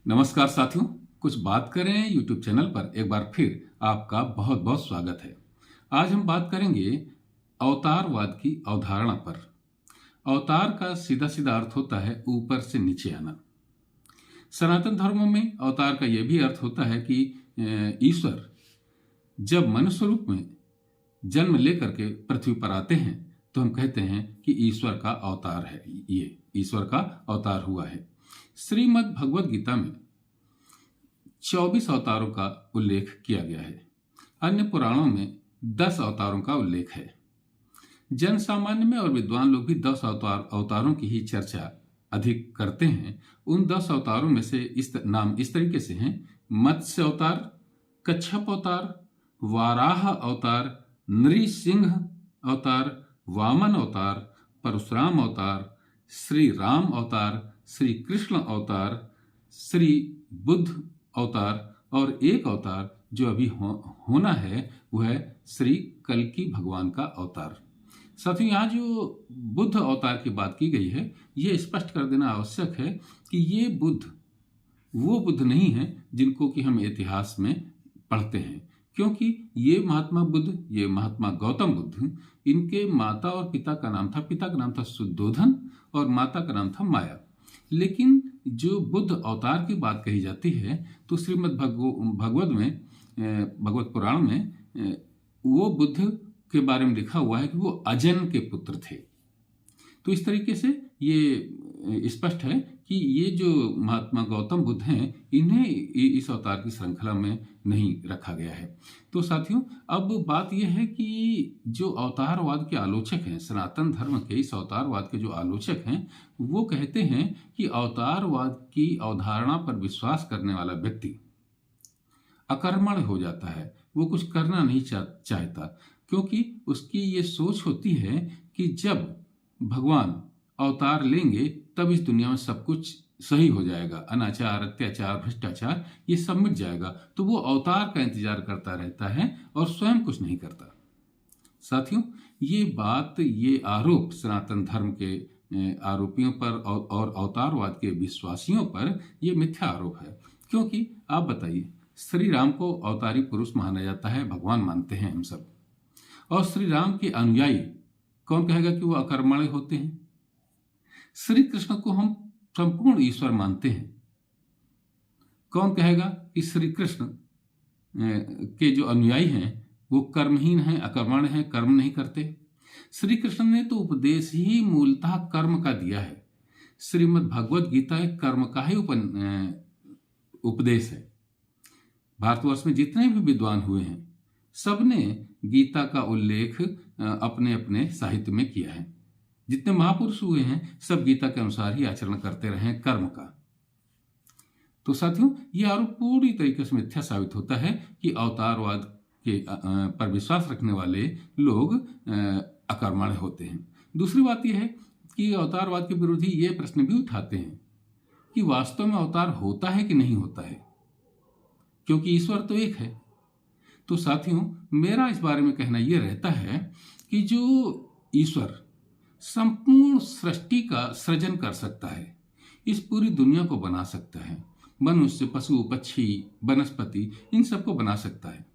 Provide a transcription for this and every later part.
नमस्कार साथियों, कुछ बात करें यूट्यूब चैनल पर एक बार फिर आपका बहुत बहुत स्वागत है। आज हम बात करेंगे अवतारवाद की अवधारणा पर। अवतार का सीधा सीधा अर्थ होता है ऊपर से नीचे आना। सनातन धर्मों में अवतार का यह भी अर्थ होता है कि ईश्वर जब मनुष्य रूप में जन्म लेकर के पृथ्वी पर आते हैं तो हम कहते हैं कि ईश्वर का अवतार है, ये ईश्वर का अवतार हुआ है। श्रीमद् भगवद गीता में 24 अवतारों का उल्लेख किया गया है। अन्य पुराणों में 10 अवतारों का उल्लेख है। जन सामान्य में और विद्वान लोग भी 10 अवतारों की ही चर्चा अधिक करते हैं। उन 10 अवतारों में से नाम इस तरीके से हैं: मत्स्य अवतार, कच्छप अवतार, वाराह अवतार, नृसिंह अवतार, वामन अवतार, परशुराम अवतार, श्री राम अवतार, श्री कृष्ण अवतार, श्री बुद्ध अवतार और एक अवतार जो अभी होना है वह है श्री कल्कि भगवान का अवतार। साथियों, यहाँ जो बुद्ध अवतार की बात की गई है, ये स्पष्ट कर देना आवश्यक है कि ये बुद्ध वो बुद्ध नहीं है जिनको कि हम इतिहास में पढ़ते हैं, क्योंकि ये महात्मा बुद्ध, ये महात्मा गौतम बुद्ध, इनके माता और पिता का नाम था शुद्धोधन और माता का नाम था माया। लेकिन जो बुद्ध अवतार की बात कही जाती है तो श्रीमद् भगवत पुराण में वो बुद्ध के बारे में लिखा हुआ है कि वो अजन के पुत्र थे। तो इस तरीके से ये स्पष्ट है कि ये जो महात्मा गौतम बुद्ध हैं, इन्हें इस अवतार की श्रृंखला में नहीं रखा गया है। तो साथियों, अब बात यह है कि जो अवतारवाद के आलोचक हैं, सनातन धर्म के इस अवतारवाद के जो आलोचक हैं, वो कहते हैं कि अवतारवाद की अवधारणा पर विश्वास करने वाला व्यक्ति अकर्मण्य हो जाता है, वो कुछ करना नहीं चाहता, क्योंकि उसकी ये सोच होती है कि जब भगवान अवतार लेंगे तब इस दुनिया में सब कुछ सही हो जाएगा, अनाचार, अत्याचार, भ्रष्टाचार ये सब मिट जाएगा। तो वो अवतार का इंतजार करता रहता है और स्वयं कुछ नहीं करता। साथियों, ये बात, ये आरोप सनातन धर्म के आरोपियों पर और अवतारवाद के विश्वासियों पर ये मिथ्या आरोप है। क्योंकि आप बताइए, श्री राम को अवतारी पुरुष माना जाता है, भगवान मानते हैं हम सब, और श्री राम के अनुयायी कौन कहेगा कि वो अकर्मण्य होते हैं? श्री कृष्ण को हम संपूर्ण ईश्वर मानते हैं, कौन कहेगा कि श्री कृष्ण के जो अनुयायी हैं वो कर्महीन हैं, अकर्मण्य हैं, कर्म नहीं करते? श्री कृष्ण ने तो उपदेश ही मूलतः कर्म का दिया है। श्रीमद् भगवद गीता एक कर्म का ही उपदेश है। भारतवर्ष में जितने भी विद्वान हुए हैं, सबने गीता का उल्लेख अपने अपने साहित्य में किया है। जितने महापुरुष हुए हैं, सब गीता के अनुसार ही आचरण करते रहे हैं कर्म का। तो साथियों, ये आरोप पूरी तरीके से मिथ्या साबित होता है कि अवतारवाद के पर विश्वास रखने वाले लोग अकर्मण्य होते हैं। दूसरी बात यह है कि अवतारवाद के विरोधी ये प्रश्न भी उठाते हैं कि वास्तव में अवतार होता है कि नहीं होता है, क्योंकि ईश्वर तो एक है। तो साथियों, मेरा इस बारे में कहना यह रहता है कि जो ईश्वर संपूर्ण सृष्टि का सृजन कर सकता है, इस पूरी दुनिया को बना सकता है, मनुष्य, पशु, पक्षी, वनस्पति, इन सबको बना सकता है,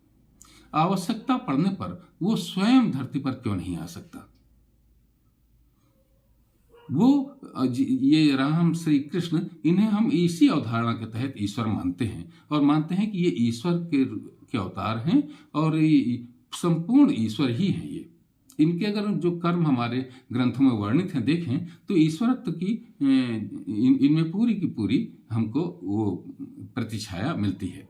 आवश्यकता पड़ने पर वो स्वयं धरती पर क्यों नहीं आ सकता? वो ये राम, श्री कृष्ण, इन्हें हम इसी अवधारणा के तहत ईश्वर मानते हैं और मानते हैं कि ये ईश्वर के अवतार हैं और संपूर्ण ईश्वर ही हैं। ये इनके अगर जो कर्म हमारे ग्रंथों में वर्णित हैं देखें तो ईश्वरत्व की इनमें पूरी की पूरी हमको वो प्रतिछाया मिलती है।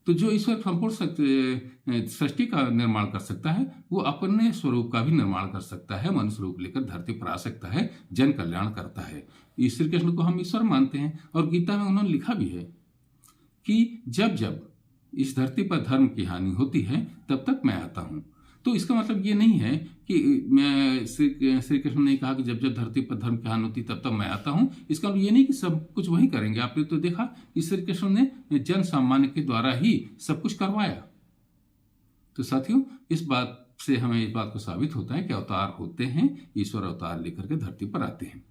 तो जो ईश्वर संपूर्ण सृष्टि का निर्माण कर सकता है, वो अपने स्वरूप का भी निर्माण कर सकता है, मनुष्य रूप लेकर धरती पर आ सकता है, जन कल्याण करता है। श्री कृष्ण को हम ईश्वर मानते हैं और गीता में उन्होंने लिखा भी है कि जब जब इस धरती पर धर्म की हानि होती है तब तक मैं आता हूं। तो इसका मतलब ये नहीं है कि मैं श्री कृष्ण ने कहा कि जब जब धरती पर धर्म की हानि होती तब तक मैं आता हूं। इसका मतलब ये नहीं कि सब कुछ वही करेंगे। आपने तो देखा कि श्री कृष्ण ने जन सामान्य के द्वारा ही सब कुछ करवाया। तो साथियों, इस बात से हमें इस बात को साबित होता है कि अवतार होते हैं, ईश्वर अवतार लेकर के धरती पर आते हैं।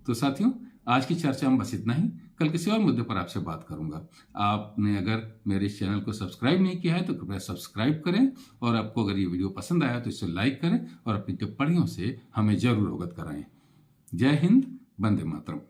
तो साथियों, आज की चर्चा में बस इतना ही। कल किसी और मुद्दे पर आपसे बात करूंगा। आपने अगर मेरे इस चैनल को सब्सक्राइब नहीं किया है तो कृपया सब्सक्राइब करें, और आपको अगर ये वीडियो पसंद आया तो इसे लाइक करें और अपनी टिप्पणियों से हमें जरूर अवगत कराएं। जय हिंद, वंदे मातरम।